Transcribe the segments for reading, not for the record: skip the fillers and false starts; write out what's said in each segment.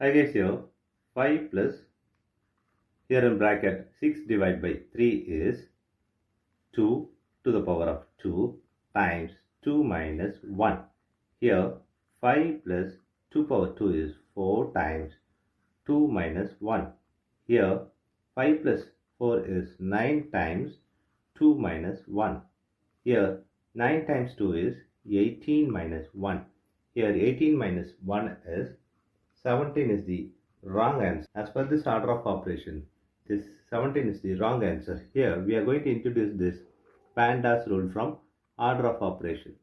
I guess here 5 plus, here in bracket 6 divided by 3 is 2 to the power of 2 times 2 minus 1. Here 5 plus 2 power 2 is 4 times 2 minus 1. Here 5 plus 4 is 9 times 2 minus 1. Here 9 times 2 is 18 minus 1. Here 18 minus 1 is 17 is the wrong answer. As per this order of operation, this 17 is the wrong answer. Here we are going to introduce this PEMDAS rule from order of operation.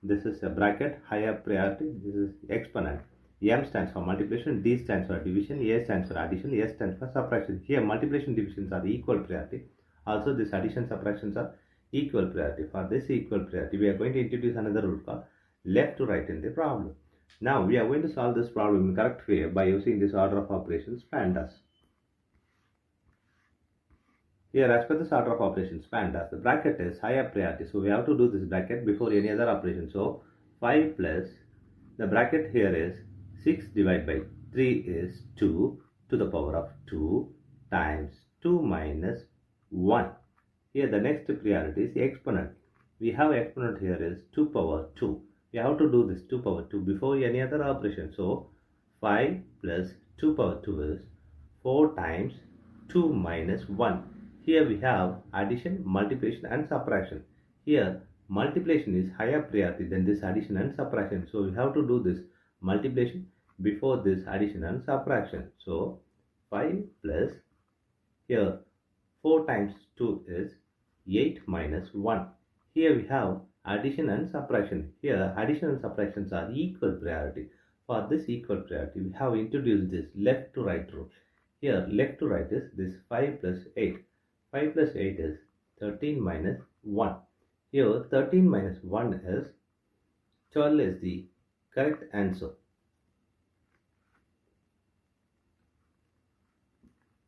This is a bracket, higher priority. This is exponent. M stands for multiplication, D stands for division, A stands for addition, S stands for subtraction. Here multiplication divisions are equal priority. Also this addition subtractions are equal priority. For this equal priority, we are going to introduce another rule called left to right in the problem. Now we are going to solve this problem in correct way by using this order of operations PEMDAS. Here, as per this order of operations PEMDAS, the bracket is higher priority, so we have to do this bracket before any other operation. So 5 plus, the bracket here is 6 divided by 3 is 2 to the power of 2 times 2 minus 1. Here the next priority is exponent. We have exponent here is 2 power 2. We have to do this 2 power 2 before any other operation. So 5 plus 2 power 2 is 4 times 2 minus 1. Here we have addition, multiplication and subtraction. Here multiplication is higher priority than this addition and subtraction. So we have to do this multiplication before this addition and subtraction. So 5 plus, here 4 times 2 is 8 minus 1. Here we have addition and subtraction. Here addition and subtractions are equal priority. For this equal priority, we have introduced this left to right rule. Here left to right is this 5 plus 8. 5 plus 8 is 13 minus 1. Here 13 minus 1 is 12 is the correct answer.